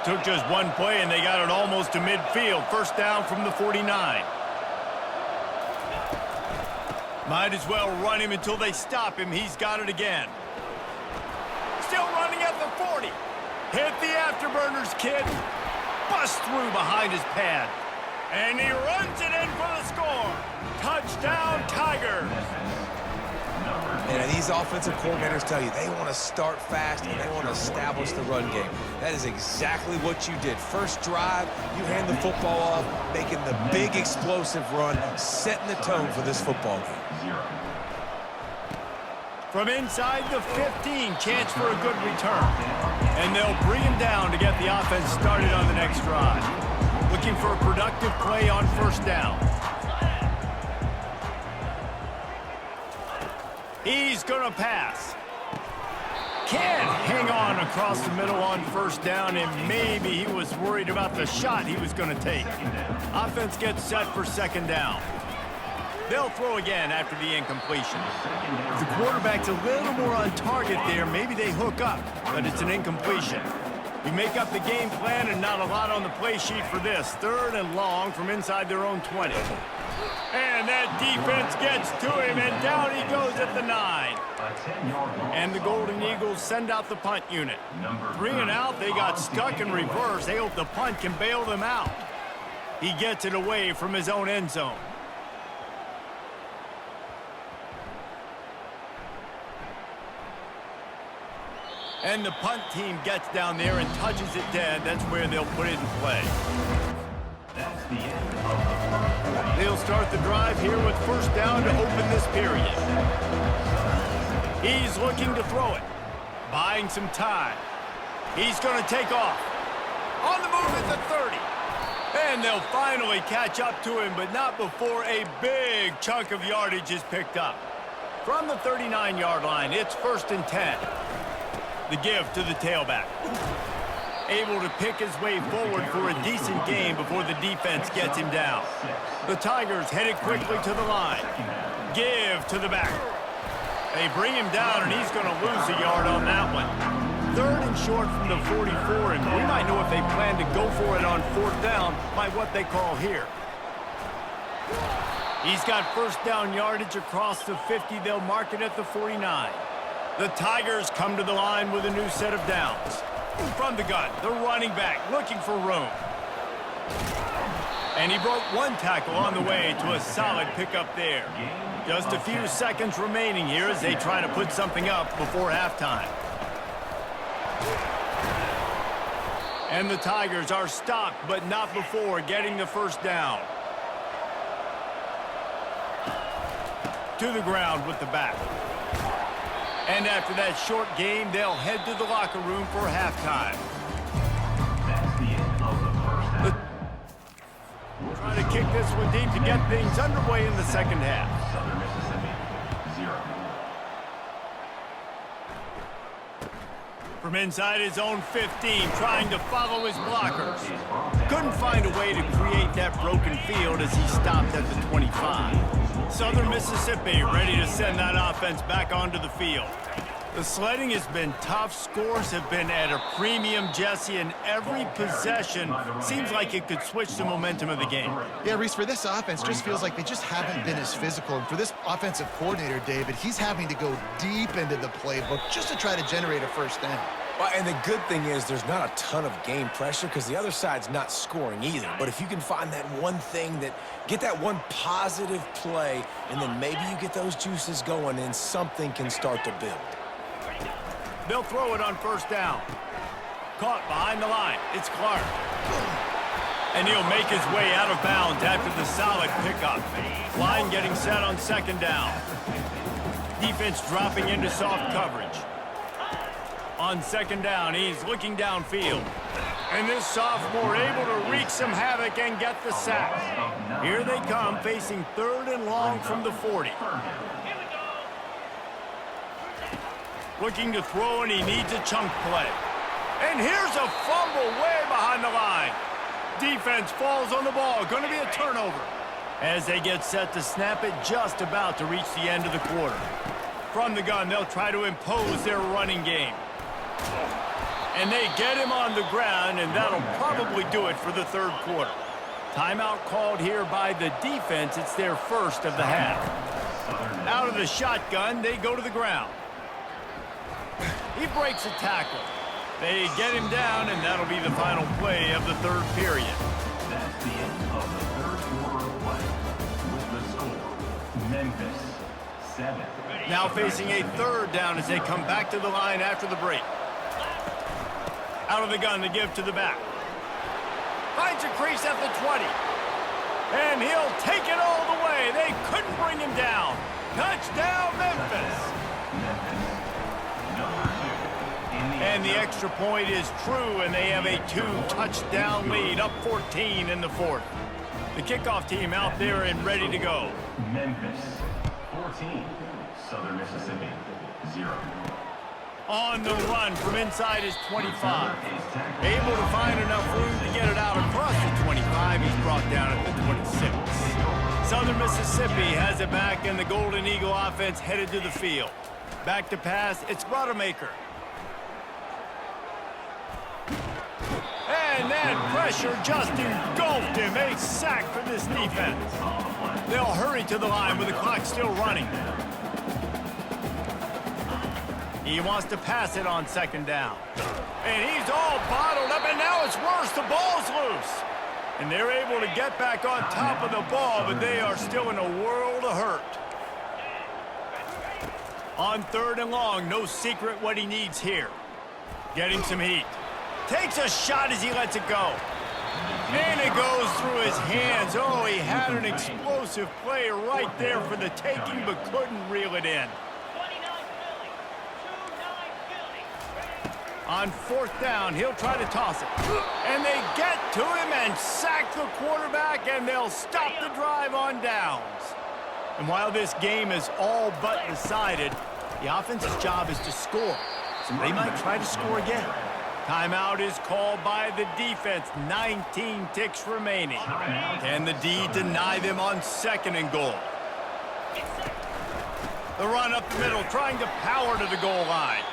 took just one play, and they got it almost to midfield. First down from the 49. Might as well run him until they stop him. He's got it again. Still running at the 40. Hit the afterburners, kid. Bust through behind his pad. And he runs it in for the score. Touchdown, Tigers. And these offensive coordinators tell you they want to start fast and they want to establish the run game. That is exactly what you did. First drive, you hand the football off, making the big explosive run, setting the tone for this football game. From inside the 15, chance for a good return. And they'll bring him down to get the offense started on the next drive. Looking for a productive play on first down. He's going to pass. Can't hang on across the middle on first down, and maybe he was worried about the shot he was going to take. Offense gets set for second down. They'll throw again after the incompletion. If the quarterback's a little more on target there, maybe they hook up, but it's an incompletion. You make up the game plan and not a lot on the play sheet for this. Third and long from inside their own 20. And that defense gets to him, and down he goes at the 9. And the Golden Eagles send out the punt unit. 3 and out, they got stuck in reverse. They hope the punt can bail them out. He gets it away from his own end zone. And the punt team gets down there and touches it dead. That's where they'll put it in play. That's the end of the They'll start the drive here with first down to open this period. He's looking to throw it. Buying some time. He's going to take off. On the move at the 30. And they'll finally catch up to him, but not before a big chunk of yardage is picked up. From the 39-yard line, it's first and 10. The give to the tailback. Able to pick his way forward for a decent game before the defense gets him down. The Tigers headed quickly to the line. Give to the back. They bring him down, and he's going to lose a yard on that one. Third and short from the 44, and we might know if they plan to go for it on fourth down by what they call here. He's got first down yardage across the 50. They'll mark it at the 49. The Tigers come to the line with a new set of downs. From the gun, the running back looking for room. And he broke one tackle on the way to a solid pickup there. Just a few seconds remaining here as they try to put something up before halftime. And the Tigers are stopped, but not before getting the first down. To the ground with the back. And after that short game, they'll head to the locker room for halftime. That's the end of the first half. Trying to kick this one deep to get things underway in the second half. Southern Mississippi, 0. From inside his own 15, trying to follow his blockers. Couldn't find a way to create that broken field as he stopped at the 25. Southern Mississippi ready to send that offense back onto the field. The sledding has been tough. Scores have been at a premium, Jesse, and every possession seems like it could switch the momentum of the game. Yeah, Reese, for this offense, just feels like they just haven't been as physical. And for this offensive coordinator, David, he's having to go deep into the playbook just to try to generate a first down. Well, and the good thing is there's not a ton of game pressure because the other side's not scoring either. But if you can find that one thing get that one positive play, and then maybe you get those juices going and something can start to build. They'll throw it on first down. Caught behind the line. It's Clark. And he'll make his way out of bounds after the solid pickup. Line getting set on second down. Defense dropping into soft coverage. On second down, he's looking downfield. And this sophomore able to wreak some havoc and get the sack. Here they come, facing third and long from the 40. Looking to throw, and he needs a chunk play. And here's a fumble way behind the line. Defense falls on the ball. Going to be a turnover. As they get set to snap it, just about to reach the end of the quarter. From the gun, they'll try to impose their running game. And they get him on the ground, and that'll probably do it for the third quarter. Timeout called here by the defense. It's their first of the half. Out of the shotgun, they go to the ground. He breaks a tackle. They get him down, and that'll be the final play of the third period. That's the end of the third quarter of play. With the score, Memphis 7. Now facing a third down as they come back to the line after the break. Out of the gun to give to the back. Finds a crease at the 20. And he'll take it all the way. They couldn't bring him down. Touchdown, Memphis. And the extra point is true, and they have a 2-touchdown lead, up 14 in the fourth. The kickoff team out there and ready to go. Memphis 14, Southern Mississippi 0. On the run from inside his 25. Able to find enough room to get it out across the 25. He's brought down at the 26. Southern Mississippi has it back, and the Golden Eagle offense headed to the field. Back to pass, it's Rodemaker. And that pressure just engulfed him. A sack for this defense. They'll hurry to the line with the clock still running. He wants to pass it on second down. And he's all bottled up, and now it's worse. The ball's loose. And they're able to get back on top of the ball, but they are still in a world of hurt. On third and long, no secret what he needs here. Getting some heat. Takes a shot as he lets it go. And it goes through his hands. Oh, he had an explosive play right there for the taking, but couldn't reel it in. On fourth down, he'll try to toss it. And they get to him and sack the quarterback, and they'll stop the drive on downs. And while this game is all but decided, the offense's job is to score. So they might try to score again. Timeout is called by the defense. 19 ticks remaining. Can the D deny them on second and goal? The run up the middle, trying to power to the goal line.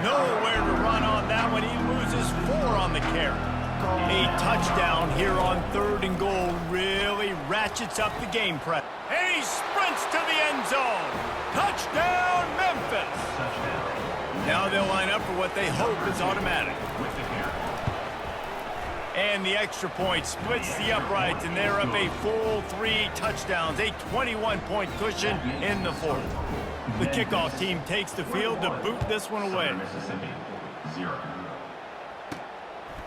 Nowhere to run on that one. He loses 4 on the carry. A touchdown here on third and goal really ratchets up the game prep. And he sprints to the end zone. Touchdown, Memphis. Now they'll line up for what they hope is automatic. And the extra point splits the uprights, and they're up a full 3 touchdowns, a 21-point cushion in the fourth. The kickoff team takes the field to boot this one away.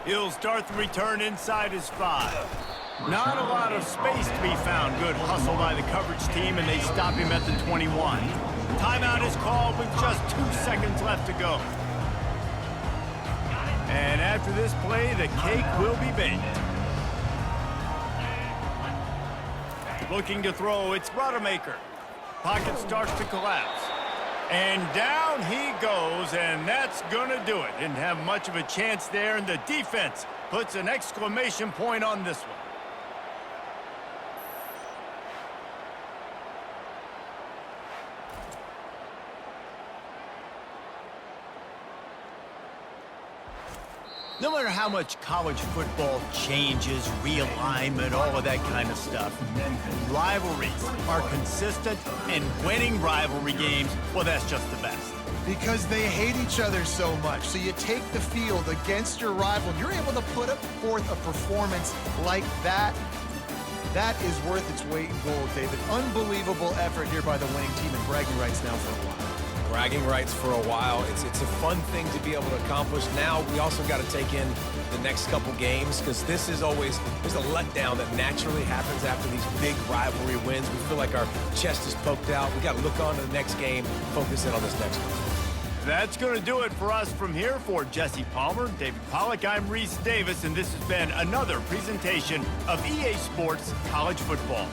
He'll start the return inside his 5. Not a lot of space to be found. Good hustle by the coverage team, and they stop him at the 21. Timeout is called with just 2 seconds left to go. And after this play, the cake will be baked. Looking to throw, it's Rodemaker. Pocket starts to collapse. And down he goes, and that's going to do it. Didn't have much of a chance there, and the defense puts an exclamation point on this one. No matter how much college football changes, realignment, all of that kind of stuff, rivalries are consistent, and winning rivalry games, well, that's just the best. Because they hate each other so much. So you take the field against your rival, you're able to put forth a performance like that. That is worth its weight in gold, David. Unbelievable effort here by the winning team, and bragging rights now for a while. Bragging rights for a while. It's a fun thing to be able to accomplish. Now we also got to take in the next couple games, because this is always, there's a letdown that naturally happens after these big rivalry wins. We feel like our chest is poked out. We got to look on to the next game, focus in on this next one. That's going to do it for us from here. For Jesse Palmer, David Pollack, I'm Reese Davis, and this has been another presentation of EA Sports College Football.